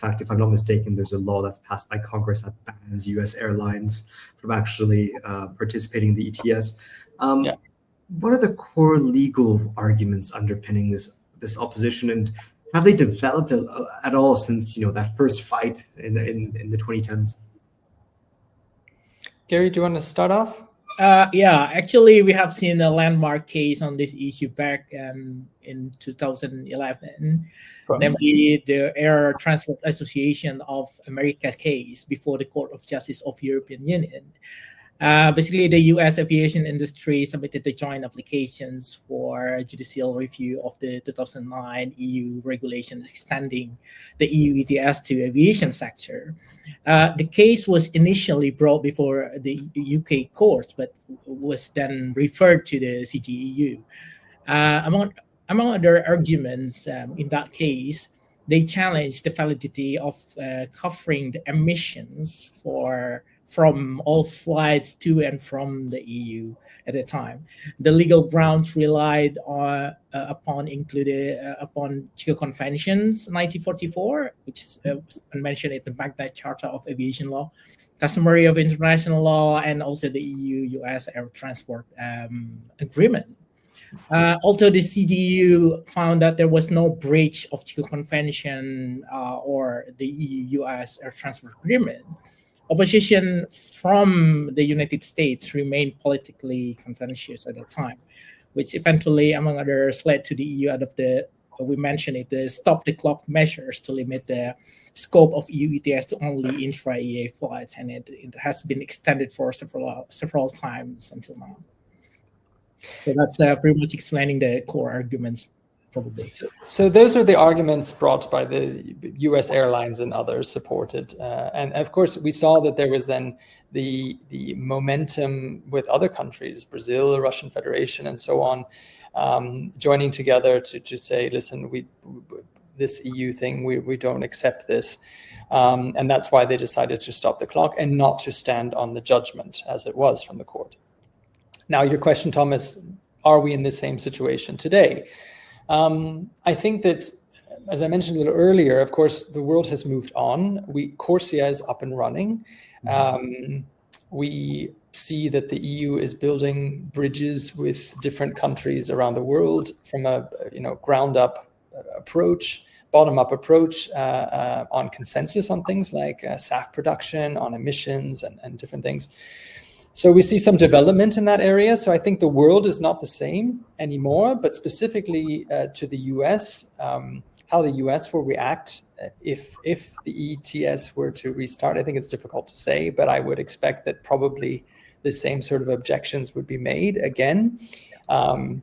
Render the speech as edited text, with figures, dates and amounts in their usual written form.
fact, if I'm not mistaken, there's a law that's passed by Congress that bans U.S. airlines from actually participating in the ETS. What are the core legal arguments underpinning this opposition, and have they developed at all since that first fight in the 2010s? Garry, do you want to start off? Actually, we have seen a landmark case on this issue back in 2011, namely the Air Transport Association of America case before the Court of Justice of European Union. Basically, the U.S. aviation industry submitted the joint applications for judicial review of the 2009 EU regulations extending the EU ETS to aviation sector. The case was initially brought before the UK courts, but was then referred to the CJEU. Among other arguments in that case, they challenged the validity of covering the emissions from all flights to and from the EU at the time. The legal grounds relied upon Chicago Conventions 1944, which is mentioned in the Magna Charta of Aviation Law, customary of international law, and also the EU-US Air Transport Agreement. Although the CJEU found that there was no breach of Chicago Convention or the EU-US Air Transport Agreement, opposition from the United States remained politically contentious at the time, which eventually, among others, led to the EU adopted, we mentioned it, the stop-the-clock measures to limit the scope of EU ETS to only intra-EA flights, and it has been extended for several times until now. So that's pretty much explaining the core arguments. Probably. So those are the arguments brought by the U.S. airlines and others supported. And of course, we saw that there was then the momentum with other countries, Brazil, the Russian Federation, and so on, joining together to say, listen, this EU thing, we don't accept this. And that's why they decided to stop the clock and not to stand on the judgment as it was from the court. Now, your question, Thomas, are we in the same situation today? I think that, as I mentioned a little earlier, of course, the world has moved on. CORSIA is up and running. We see that the EU is building bridges with different countries around the world from a ground-up approach, bottom-up approach on consensus on things like SAF production, on emissions, and different things. So we see some development in that area. So I think the world is not the same anymore, but specifically to the US, how the US will react if the ETS were to restart. I think it's difficult to say, but I would expect that probably the same sort of objections would be made again. There